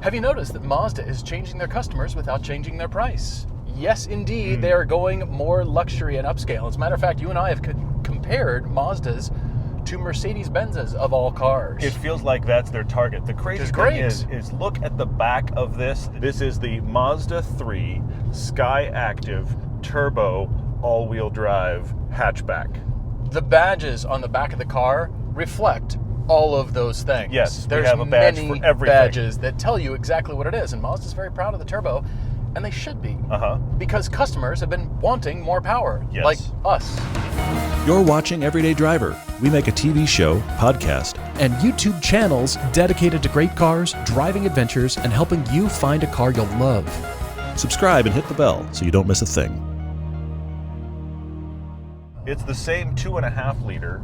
Have you noticed that Mazda is changing their customers without changing their price? Yes, indeed, they are going more luxury and upscale. As a matter of fact, you and I have compared Mazdas to Mercedes-Benzes of all cars. It feels like that's their target. The crazy thing is look at the back of this. This is the Mazda3 Skyactiv Turbo all-wheel drive hatchback. The badges on the back of the car reflect all of those things. Yes, there's we have a badge many for everything. badges that tell you exactly what it is, and Mazda's very proud of the Turbo, and they should be. Because customers have been wanting more power, like us. You're watching Everyday Driver. We make a TV show, podcast, and YouTube channels dedicated to great cars, driving adventures, and helping you find a car you'll love. Subscribe and hit the bell so you don't miss a thing. It's the same 2.5 liter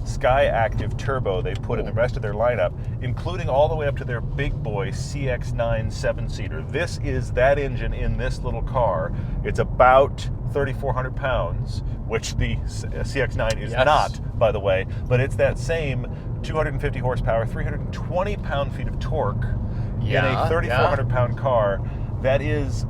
Skyactiv Turbo they put in the rest of their lineup, including all the way up to their big boy CX-9 7-seater. This is that engine in this little car. It's about 3,400 pounds, which the CX-9 is not, by the way, but it's that same 250 horsepower, 320 pound-feet of torque in a 3,400 pound car. That is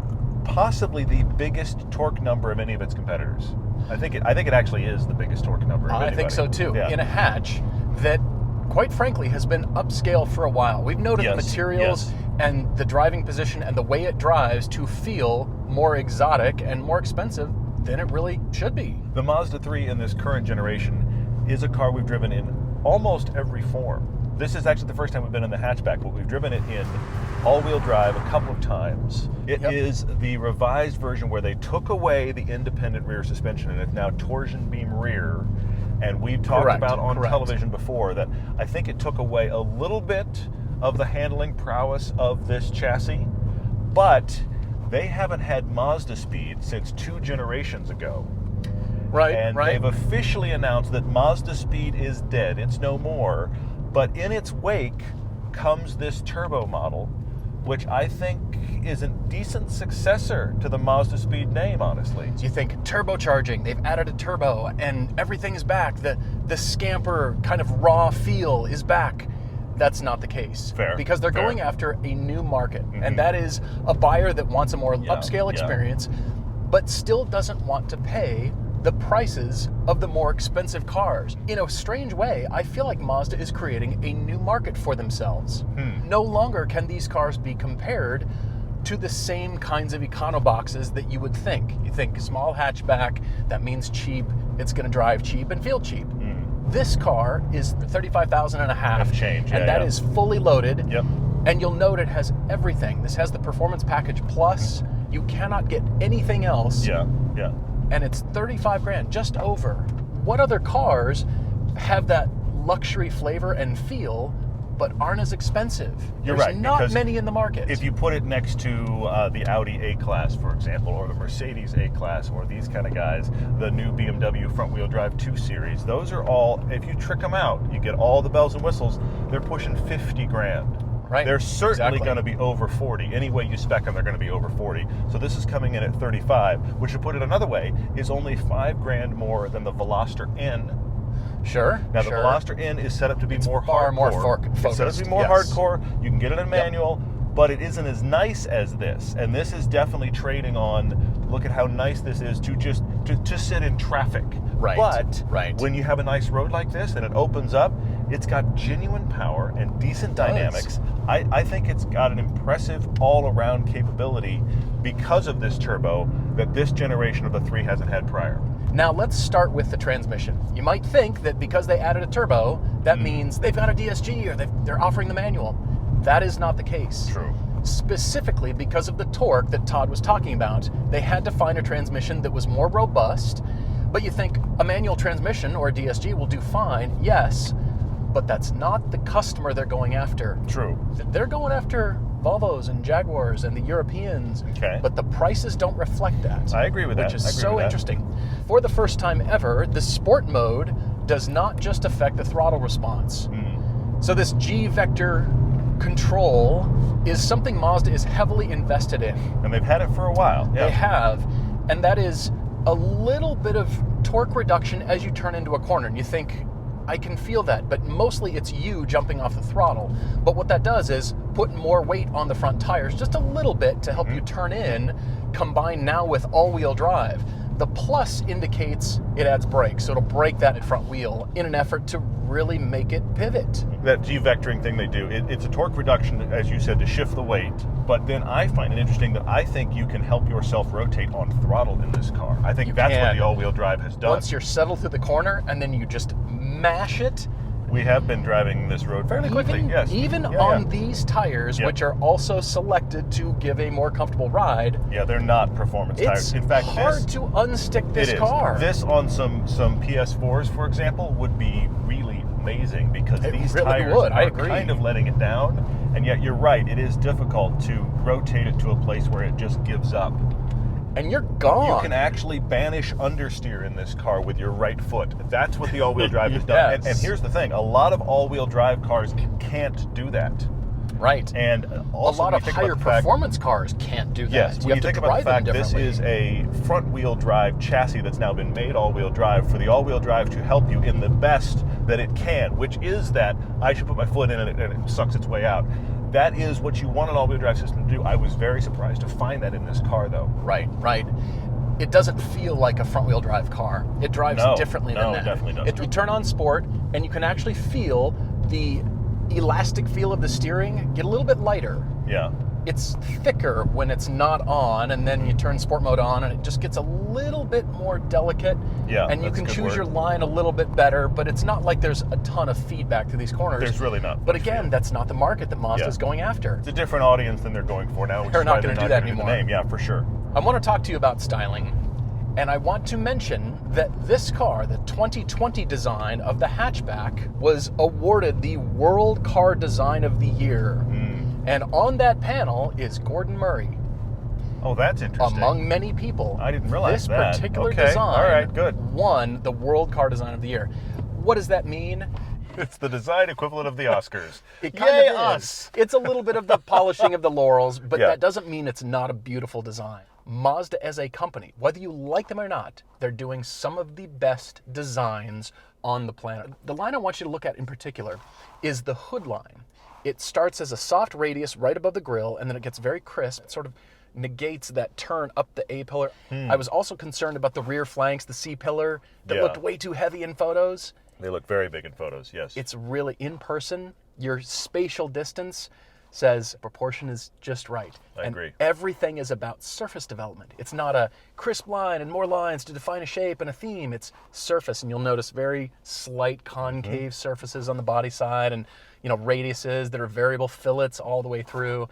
possibly the biggest torque number of any of its competitors. I think it actually is the biggest torque number of anybody. I think so too. Yeah. In a hatch that, quite frankly, has been upscale for a while. We've noted the materials and the driving position and the way it drives to feel more exotic and more expensive than it really should be. The Mazda 3 in this current generation is a car we've driven in almost every form. This is actually the first time we've been in the hatchback, but we've driven it in all-wheel drive a couple of times. It is the revised version where they took away the independent rear suspension and it's now torsion beam rear. And we've talked about on television before that I think it took away a little bit of the handling prowess of this chassis, but they haven't had MazdaSpeed since 2 generations ago. And they've officially announced that MazdaSpeed is dead. It's no more. But in its wake comes this turbo model, which I think is a decent successor to the MazdaSpeed name, honestly. So you think turbocharging, they've added a turbo, and everything is back. The scamper kind of raw feel is back. That's not the case. Because they're going after a new market, and that is a buyer that wants a more upscale experience, but still doesn't want to pay the prices of the more expensive cars. In a strange way, I feel like Mazda is creating a new market for themselves. No longer can these cars be compared to the same kinds of econo-boxes that you would think. You think small hatchback, that means cheap, it's gonna drive cheap and feel cheap. This car is $35,000 and a half, and that is fully loaded. And you'll note it has everything. This has the Performance Package Plus. You cannot get anything else. And it's 35 grand, just over. What other cars have that luxury flavor and feel, but aren't as expensive? There's not many in the market. If you put it next to the Audi A-Class, for example, or the Mercedes A-Class, or these kind of guys, the new BMW front-wheel drive 2 Series, those are all, if you trick them out, you get all the bells and whistles, they're pushing 50 grand. They're certainly going to be over 40. Any way you spec them, they're going to be over 40. So this is coming in at 35, which, to put it another way, is only 5 grand more than the Veloster N. Now, the Veloster N is set up to be more hardcore. It's set up to be more hardcore. You can get it in manual, but it isn't as nice as this. And this is definitely trading on, look at how nice this is to just to sit in traffic. But when you have a nice road like this and it opens up, it's got genuine power and decent dynamics. I think it's got an impressive all-around capability because of this turbo that this generation of the 3 hasn't had prior. Now let's start with the transmission. You might think that because they added a turbo, that means they've got a DSG or they're offering the manual. That is not the case. Specifically because of the torque that Todd was talking about, they had to find a transmission that was more robust. But you think a manual transmission or a DSG will do fine, yes, but that's not the customer they're going after. They're going after Volvos and Jaguars and the Europeans, but the prices don't reflect that. I agree with that. Which is so interesting. For the first time ever, the sport mode does not just affect the throttle response. So this G-vector control is something Mazda is heavily invested in. And they've had it for a while. They have, and that is a little bit of torque reduction as you turn into a corner. And you think, I can feel that, but mostly it's you jumping off the throttle. But what that does is put more weight on the front tires, just a little bit to help you turn in, combined now with all-wheel drive. The plus indicates it adds brakes, so it'll brake that front wheel in an effort to really make it pivot. That G-vectoring thing they do, it's a torque reduction, as you said, to shift the weight. But then I find it interesting that I think you can help yourself rotate on throttle in this car. I think that's what the all-wheel drive has done. Once you're settled through the corner and then you just mash it. We have been driving this road fairly quickly, yes. Even on these tires, which are also selected to give a more comfortable ride. Yeah, they're not performance tires. In fact, it's hard to unstick this car. This on some PS4s, for example, would be really amazing because these tires are kind of letting it down. And yet you're right, it is difficult to rotate it to a place where it just gives up. And you're gone. You can actually banish understeer in this car with your right foot. That's what the all-wheel drive has done. And here's the thing, a lot of all-wheel drive cars can't do that. Right. And also, a lot of higher performance cars can't do that. Yes, when you think about the fact this is a front-wheel drive chassis that's now been made all-wheel drive, for the all-wheel drive to help you in the best that it can, which is that I should put my foot in and it sucks its way out. That is what you want an all-wheel drive system to do. I was very surprised to find that in this car, though. Right. It doesn't feel like a front-wheel drive car. It drives differently than that. No, it definitely doesn't. You turn on Sport, and you can actually feel the elastic feel of the steering get a little bit lighter. Yeah. It's thicker when it's not on, and then you turn Sport mode on, and it just gets a little bit more delicate. Yeah, and you can choose your line a little bit better, but it's not like there's a ton of feedback through these corners. There's really not. But again, that's not the market that Mazda's going after. It's a different audience than they're going for now. They're not going to do that anymore. Yeah, for sure. I want to talk to you about styling, and I want to mention that this car, the 2020 design of the hatchback, was awarded the World Car Design of the Year. And on that panel is Gordon Murray. Oh, that's interesting. Among many people. I didn't realize that. This particular design good. won the World Car Design of the Year. What does that mean? It's the design equivalent of the Oscars. It kind of is. It's a little bit of the polishing of the laurels, but that doesn't mean it's not a beautiful design. Mazda as a company, whether you like them or not, they're doing some of the best designs on the planet. The line I want you to look at in particular is the hood line. It starts as a soft radius right above the grille, and then it gets very crisp. It sort of negates that turn up the A-pillar. I was also concerned about the rear flanks, the C-pillar, that looked way too heavy in photos. They look very big in photos, yes. It's really, in person, your spatial distance says proportion is just right. I agree. Everything is about surface development. It's not a crisp line and more lines to define a shape and a theme. It's surface, and you'll notice very slight concave surfaces on the body side, and radiuses that are variable fillets all the way through.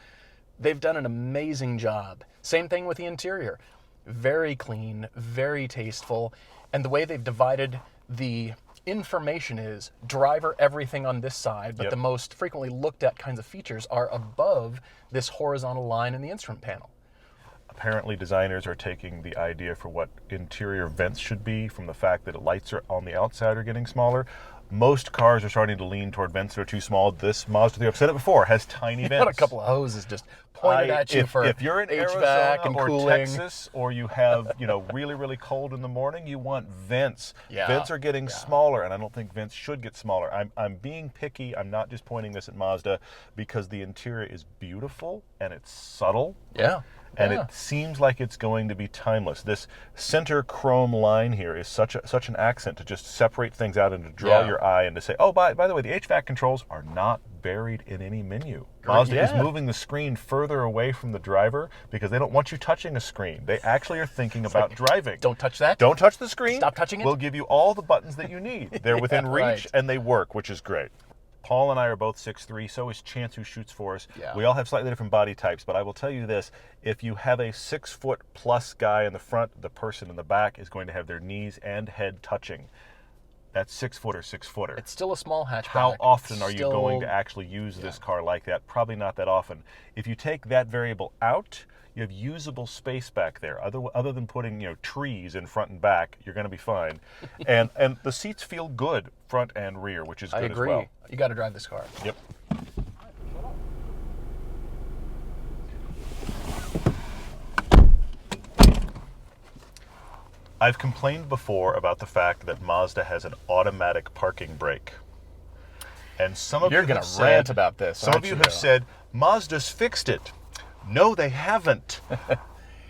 They've done an amazing job. Same thing with the interior. Very clean, very tasteful, and the way they've divided the information is driver everything on this side, but the most frequently looked at kinds of features are above this horizontal line in the instrument panel. Apparently designers are taking the idea for what interior vents should be from the fact that lights are on the outside are getting smaller. Most cars are starting to lean toward vents that are too small. This Mazda 3, I've said it before, has tiny vents. Got a couple of hoses just pointed at you for if you're in HVAC Arizona and or cooling. Texas, or you have really, really cold in the morning, you want vents. Vents are getting smaller, and I don't think vents should get smaller. I'm being picky. I'm not just pointing this at Mazda because the interior is beautiful and it's subtle. And it seems like it's going to be timeless. This center chrome line here is such an accent to just separate things out and to draw your eye and to say, oh, by the way, the HVAC controls are not buried in any menu. Mazda is moving the screen further away from the driver because they don't want you touching a screen. They actually are thinking about driving. Don't touch that. Don't touch the screen. Stop touching it. We'll give you all the buttons that you need. They're within reach and they work, which is great. Paul and I are both 6'3", so is Chance, who shoots for us. We all have slightly different body types, but I will tell you this, if you have a 6-foot-plus guy in the front, the person in the back is going to have their knees and head touching. That's 6-footer. It's still a small hatchback. How often are you going to actually use this car like that? Probably not that often. If you take that variable out, you have usable space back there. Other than putting trees in front and back, you're going to be fine. and the seats feel good, front and rear, which is good as well. You got to drive this car. Yep. I've complained before about the fact that Mazda has an automatic parking brake. And some of You're you going have to said, rant about this. Some of you have said, Mazda's fixed it. No, they haven't.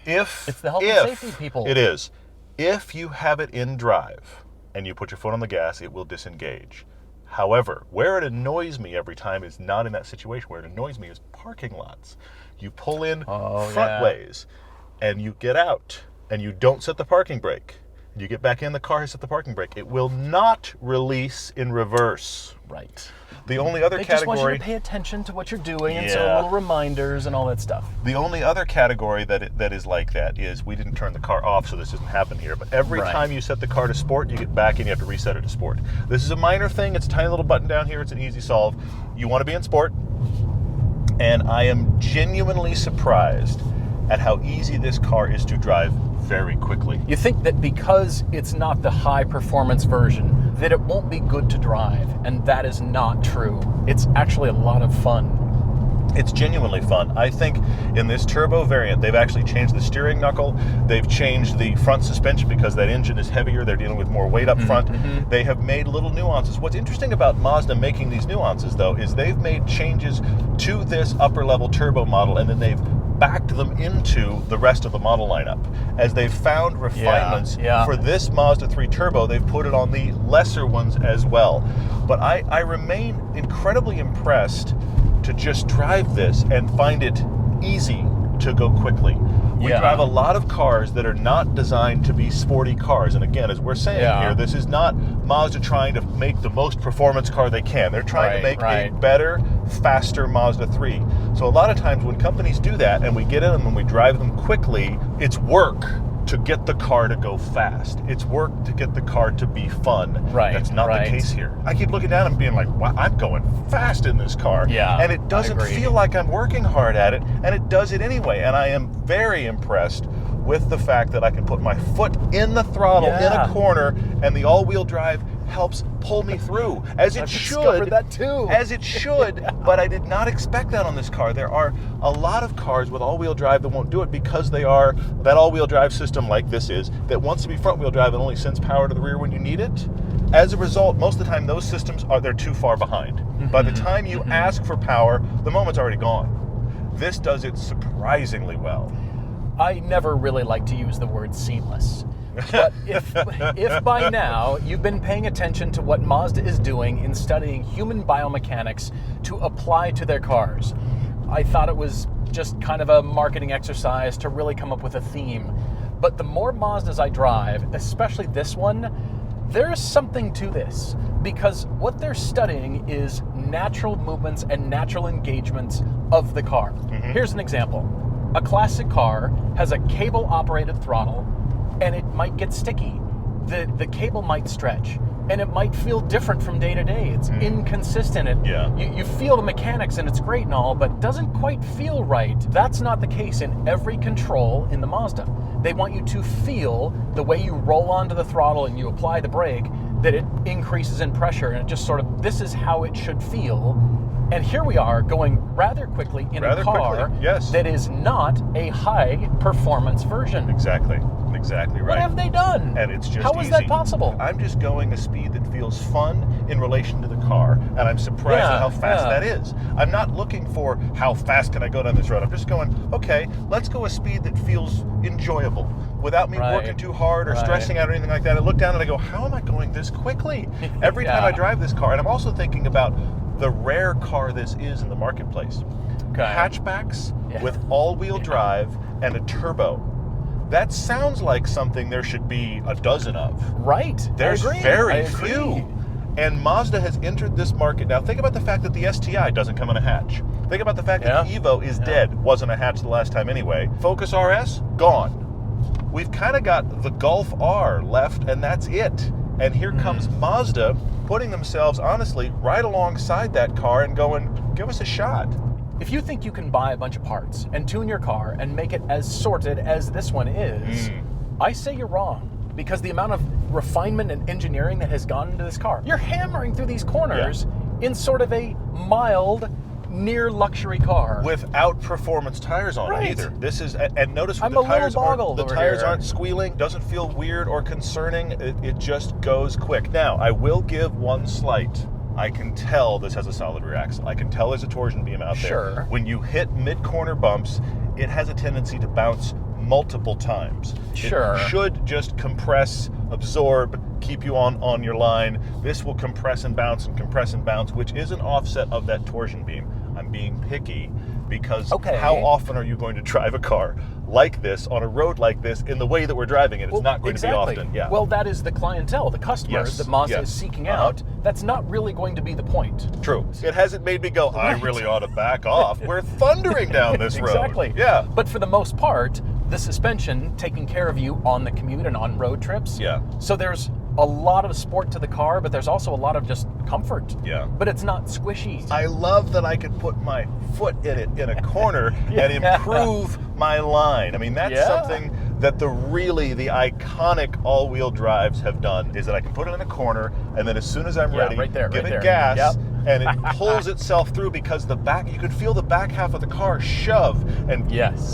It's the health and safety people. It is. If you have it in drive and you put your foot on the gas, it will disengage. However, where it annoys me every time is not in that situation. Where it annoys me is parking lots. You pull in front ways and you get out and you don't set the parking brake. You get back in the car, set the parking brake. It will not release in reverse. Right. The only other They category... just want you to pay attention to what you're doing, and so little reminders and all that stuff. The only other category that is like that is, we didn't turn the car off, so this doesn't happen here, but every time you set the car to sport, you get back and you have to reset it to sport. This is a minor thing. It's a tiny little button down here. It's an easy solve. You want to be in sport, and I am genuinely surprised at how easy this car is to drive very quickly. You think that because it's not the high performance version, that it won't be good to drive, and that is not true. It's actually a lot of fun. It's genuinely fun. I think in this turbo variant, they've actually changed the steering knuckle. They've changed the front suspension because that engine is heavier. They're dealing with more weight up front. They have made little nuances. What's interesting about Mazda making these nuances, though, is they've made changes to this upper level turbo model, and then they've backed them into the rest of the model lineup. As they've found refinements for this Mazda3 Turbo, they've put it on the lesser ones as well. But I remain incredibly impressed to just drive this and find it easy to go quickly. We drive a lot of cars that are not designed to be sporty cars. And again, as we're saying here, this is not Mazda trying to make the most performance car they can. They're trying to make a better, faster Mazda 3. So a lot of times when companies do that and we get in them and we drive them quickly, it's work to get the car to go fast. It's work to get the car to be fun. That's not the case here. I keep looking down and being like, wow, I'm going fast in this car. And it doesn't feel like I'm working hard at it, and it does it anyway. And I am very impressed with the fact that I can put my foot in the throttle in a corner, and the all-wheel drive helps pull me through, as it should. That too. As it should, but I did not expect that on this car. There are a lot of cars with all-wheel drive that won't do it because they are that all-wheel drive system like this is, that wants to be front-wheel drive and only sends power to the rear when you need it. As a result, most of the time those systems they're too far behind. By the time you ask for power, the moment's already gone. This does it surprisingly well. I never really like to use the word seamless. But if by now you've been paying attention to what Mazda is doing in studying human biomechanics to apply to their cars, I thought it was just kind of a marketing exercise to really come up with a theme. But the more Mazdas I drive, especially this one, there's something to this, because what they're studying is natural movements and natural engagements of the car. Here's an example. A classic car has a cable-operated throttle, and it might get sticky. The cable might stretch, and it might feel different from day to day. It's inconsistent. You feel the mechanics, and it's great and all, but it doesn't quite feel right. That's not the case in every control in the Mazda. They want you to feel the way you roll onto the throttle and you apply the brake, that it increases in pressure, and it just sort of, this is how it should feel. And here we are going rather quickly in a car that is not a high performance version. Exactly right. What have they done? And it's just How is that possible? I'm just going a speed that feels fun in relation to the car, and I'm surprised at how fast that is. I'm not looking for how fast can I go down this road. I'm just going, okay, let's go a speed that feels enjoyable without me working too hard or stressing out or anything like that. I look down and I go, how am I going this quickly? Every time I drive this car, and I'm also thinking about the rare car this is in the marketplace. Hatchbacks with all-wheel drive and a turbo. That sounds like something there should be a dozen of. There's very few. And Mazda has entered this market. Now think about the fact that the STI doesn't come in a hatch. Think about the fact that the Evo is dead. Wasn't a hatch the last time anyway. Focus RS, gone. We've kind of got the Golf R left, and that's it. And here comes Mazda putting themselves, honestly, right alongside that car and going, give us a shot. If you think you can buy a bunch of parts and tune your car and make it as sorted as this one is, I say you're wrong. Because the amount of refinement and engineering that has gone into this car, you're hammering through these corners in sort of a mild, near luxury car. Without performance tires on it either. This is, and notice I'm the a tires little boggled aren't squealing, doesn't feel weird or concerning. It just goes quick. Now, I will give one slight I can tell this has a solid rear axle. I can tell there's a torsion beam out there. Sure. When you hit mid-corner bumps, it has a tendency to bounce multiple times. Sure. It should just compress, absorb, keep you on your line. This will compress and bounce, which is an offset of that torsion beam. I'm being picky because how often are you going to drive a car like this on a road like this in the way that we're driving it? It's not going to be often. Yeah. Well, that is the clientele, the customers that Mazda is seeking out. That's not really going to be the point. True. It hasn't made me go, I really ought to back off. We're thundering down this road. Exactly. Yeah. But for the most part, the suspension taking care of you on the commute and on road trips. Yeah. So there's a lot of sport to the car, but there's also a lot of just comfort. Yeah. But it's not squishy. I love that I can put my foot in it in a corner and improve my line. I mean, that's something that the iconic all-wheel drives have done, is that I can put it in a corner, and then as soon as I'm ready, give it gas, and it pulls itself through, because the back, you can feel the back half of the car shove and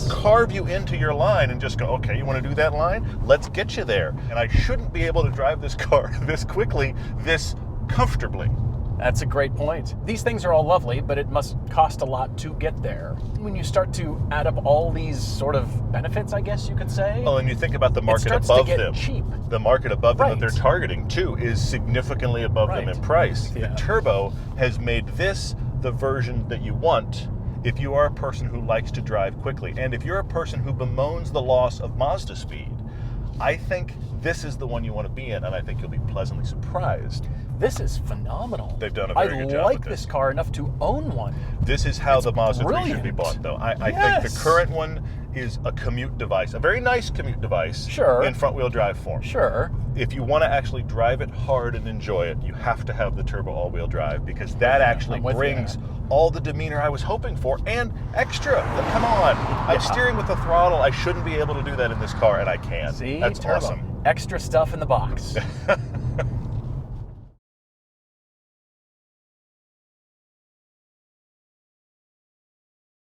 carve you into your line and just go, okay, you want to do that line? Let's get you there. And I shouldn't be able to drive this car this quickly, this comfortably. That's a great point. These things are all lovely, but it must cost a lot to get there. When you start to add up all these sort of benefits, I guess you could say. Oh, and you think about the market above them. Cheap. The market above them that they're targeting, too, is significantly above them in price. The Turbo has made this the version that you want if you are a person who likes to drive quickly. And if you're a person who bemoans the loss of MazdaSpeed, I think this is the one you want to be in, and I think you'll be pleasantly surprised. This is phenomenal. They've done a very good job. I like this car enough to own one. This is how the Mazda 3 should be bought, though. I think the current one is a commute device, a very nice commute device in front-wheel drive form. Sure. If you want to actually drive it hard and enjoy it, you have to have the turbo all-wheel drive, because that actually brings all the demeanor I was hoping for and extra. Come on. I'm steering with the throttle. I shouldn't be able to do that in this car, and I can. See? That's awesome. Extra stuff in the box.